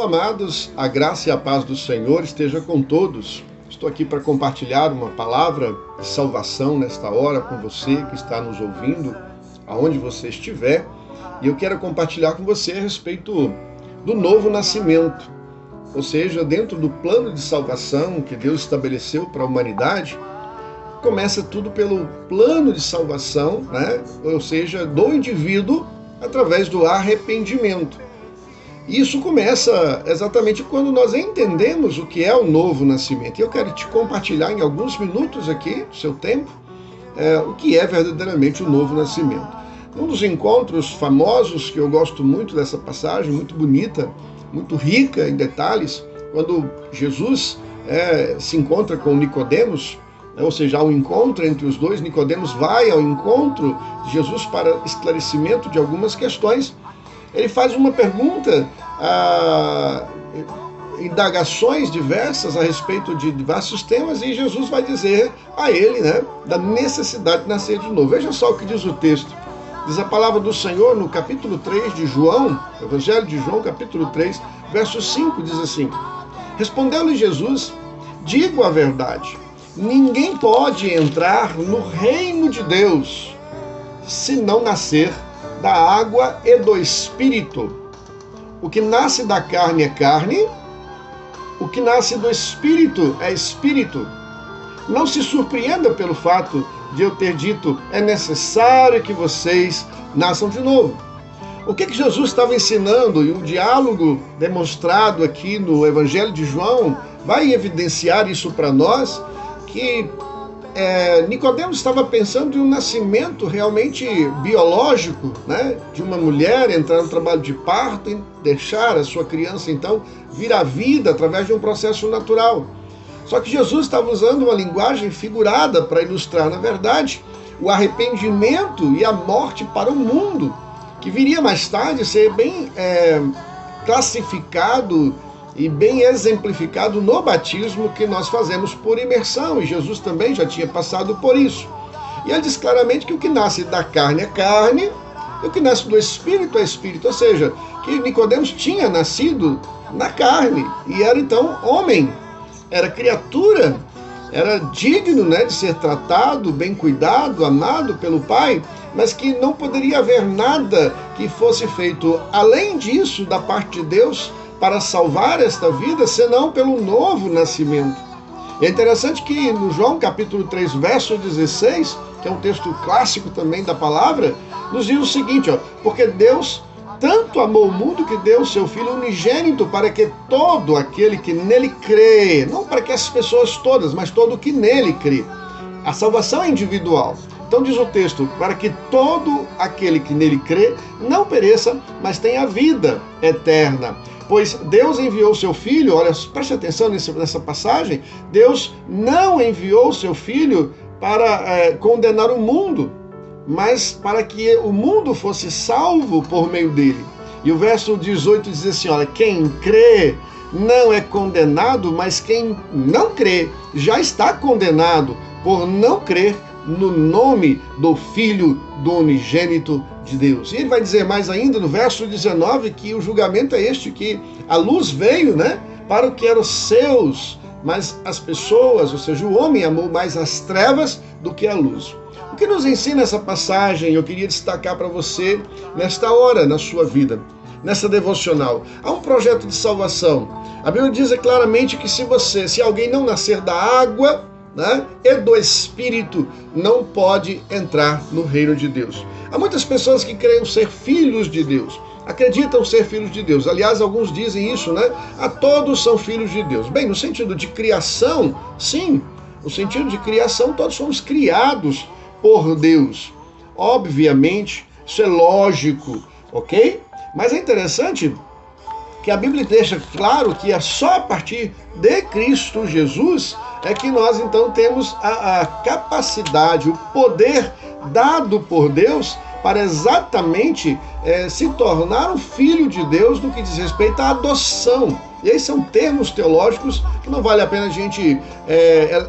amados, a graça e a paz do Senhor esteja com todos. Estou aqui para compartilhar uma palavra de salvação nesta hora com você que está nos ouvindo, aonde você estiver. E eu quero compartilhar com você a respeito do novo nascimento. Ou seja, dentro do plano de salvação que Deus estabeleceu para a humanidade, começa tudo pelo plano de salvação, né? Ou seja, do indivíduo através do arrependimento. Isso começa exatamente quando nós entendemos o que é o novo nascimento. E eu quero te compartilhar em alguns minutos aqui, seu tempo, o que é verdadeiramente o novo nascimento. Um dos encontros famosos, que eu gosto muito dessa passagem, muito bonita, muito rica em detalhes, quando Jesus se encontra com Nicodemos, ou seja, há um encontro entre os dois, Nicodemos vai ao encontro de Jesus para esclarecimento de algumas questões. Ele faz uma pergunta, indagações diversas a respeito de diversos temas, e Jesus vai dizer a ele, da necessidade de nascer de novo. Veja só o que diz o texto. Diz a palavra do Senhor no capítulo 3 de João, Evangelho de João, capítulo 3, verso 5, diz assim: Respondeu-lhe Jesus, digo a verdade, ninguém pode entrar no reino de Deus se não nascer da água e do Espírito. O que nasce da carne é carne, o que nasce do Espírito é Espírito. Não se surpreenda pelo fato de eu ter dito, é necessário que vocês nasçam de novo. O que Jesus estava ensinando, e o diálogo demonstrado aqui no Evangelho de João vai evidenciar isso para nós, que Nicodemos estava pensando em um nascimento realmente biológico, de uma mulher entrar no trabalho de parto e deixar a sua criança então vir à vida através de um processo natural. Só que Jesus estava usando uma linguagem figurada para ilustrar, na verdade, o arrependimento e a morte para o mundo, que viria mais tarde ser bem classificado e bem exemplificado no batismo que nós fazemos por imersão, e Jesus também já tinha passado por isso. E ele diz claramente que o que nasce da carne é carne, e o que nasce do Espírito é Espírito, ou seja, que Nicodemos tinha nascido na carne, e era então homem, era criatura, era digno de ser tratado, bem cuidado, amado pelo Pai, mas que não poderia haver nada que fosse feito além disso da parte de Deus para salvar esta vida, senão pelo novo nascimento. É interessante que no João capítulo 3, verso 16, que é um texto clássico também da palavra, nos diz o seguinte, porque Deus tanto amou o mundo que deu o seu Filho unigênito para que todo aquele que nele crê, não para que as pessoas todas, mas todo que nele crê. A salvação é individual. Então diz o texto, para que todo aquele que nele crê não pereça, mas tenha vida eterna. Pois Deus enviou o seu Filho, olha, preste atenção nessa passagem, Deus não enviou o seu Filho para condenar o mundo, mas para que o mundo fosse salvo por meio dele. E o verso 18 diz assim, olha, quem crê não é condenado, mas quem não crê já está condenado por não crer no nome do Filho do unigênito de Deus. E ele vai dizer mais ainda no verso 19 que o julgamento é este, que a luz veio, para o que eram seus, mas as pessoas, ou seja, o homem amou mais as trevas do que a luz. O que nos ensina essa passagem, eu queria destacar para você nesta hora, na sua vida, nessa devocional. Há um projeto de salvação. A Bíblia diz claramente que se alguém não nascer da água, e do Espírito, não pode entrar no reino de Deus. Há muitas pessoas que creem ser filhos de Deus, acreditam ser filhos de Deus. Aliás, alguns dizem isso, a todos são filhos de Deus. Bem, no sentido de criação, sim, no sentido de criação, todos somos criados por Deus. Obviamente, isso é lógico, ok? Mas é interessante que a Bíblia deixa claro que é só a partir de Cristo Jesus é que nós então temos a capacidade, o poder dado por Deus para exatamente se tornar um filho de Deus no que diz respeito à adoção. E aí são termos teológicos que não vale a pena a gente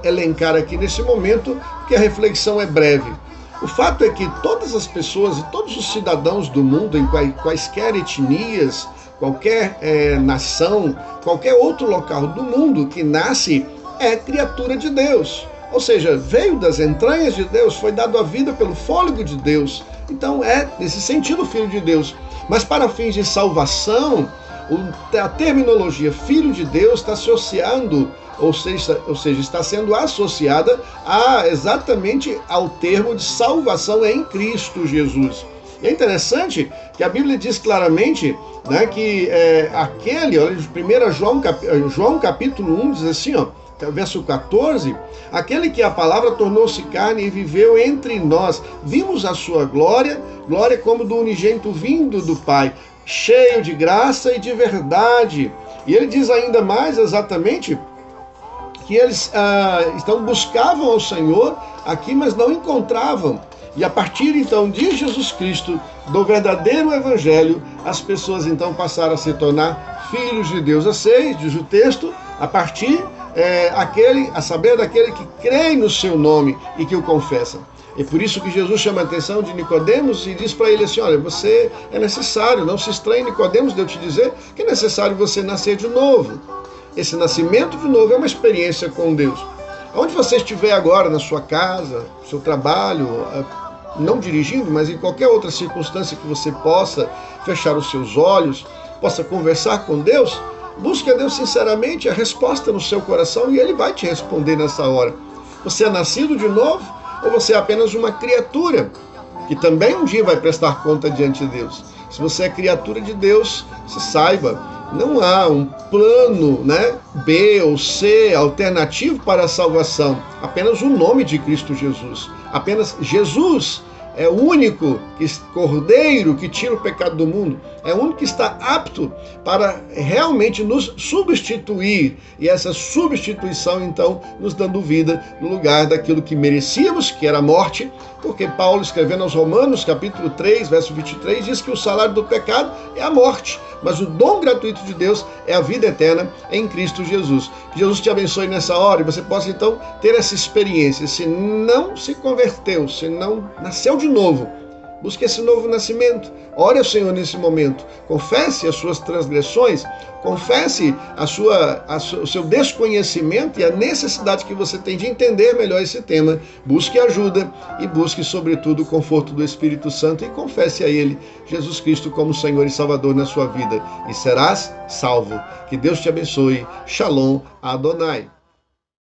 elencar aqui nesse momento, porque a reflexão é breve. O fato é que todas as pessoas e todos os cidadãos do mundo, em quaisquer etnias, qualquer nação, qualquer outro local do mundo que nasce é criatura de Deus. Ou seja, veio das entranhas de Deus, foi dado a vida pelo fôlego de Deus. Então é, nesse sentido, filho de Deus. Mas para fins de salvação, a terminologia filho de Deus está associando, ou seja, está sendo associada exatamente ao termo de salvação em Cristo Jesus. E é interessante que a Bíblia diz claramente, né, que olha, 1 João capítulo 1 diz assim, verso 14, aquele que a palavra tornou-se carne e viveu entre nós, vimos a sua glória, glória como do unigênito vindo do Pai, cheio de graça e de verdade. E ele diz ainda mais exatamente que eles buscavam ao Senhor aqui, mas não encontravam. E a partir então de Jesus Cristo, do verdadeiro evangelho, as pessoas então passaram a se tornar filhos de Deus. Diz o texto, a partir a saber daquele que crê no seu nome e que o confessa. É por isso que Jesus chama a atenção de Nicodemos e diz para ele assim, olha, você é necessário, não se estranhe, Nicodemos, de eu te dizer que é necessário você nascer de novo. Esse nascimento de novo é uma experiência com Deus. Onde você estiver agora, na sua casa, no seu trabalho, não dirigindo, mas em qualquer outra circunstância que você possa fechar os seus olhos, possa conversar com Deus, busque a Deus sinceramente, a resposta no seu coração e Ele vai te responder nessa hora. Você é nascido de novo ou você é apenas uma criatura que também um dia vai prestar conta diante de Deus? Se você é criatura de Deus, se saiba, não há um plano, B ou C alternativo para a salvação. Apenas o nome de Cristo Jesus. Apenas Jesus é o único cordeiro que tira o pecado do mundo. É o único que está apto para realmente nos substituir. E essa substituição, então, nos dando vida no lugar daquilo que merecíamos, que era a morte. Porque Paulo, escrevendo aos Romanos, capítulo 3, verso 23, diz que o salário do pecado é a morte. Mas o dom gratuito de Deus é a vida eterna em Cristo Jesus. Que Jesus te abençoe nessa hora e você possa, então, ter essa experiência. Se não se converteu, se não nasceu de novo, busque esse novo nascimento. Ore ao Senhor nesse momento. Confesse as suas transgressões. Confesse o seu desconhecimento e a necessidade que você tem de entender melhor esse tema. Busque ajuda e busque, sobretudo, o conforto do Espírito Santo e confesse a Ele, Jesus Cristo, como Senhor e Salvador na sua vida. E serás salvo. Que Deus te abençoe. Shalom Adonai.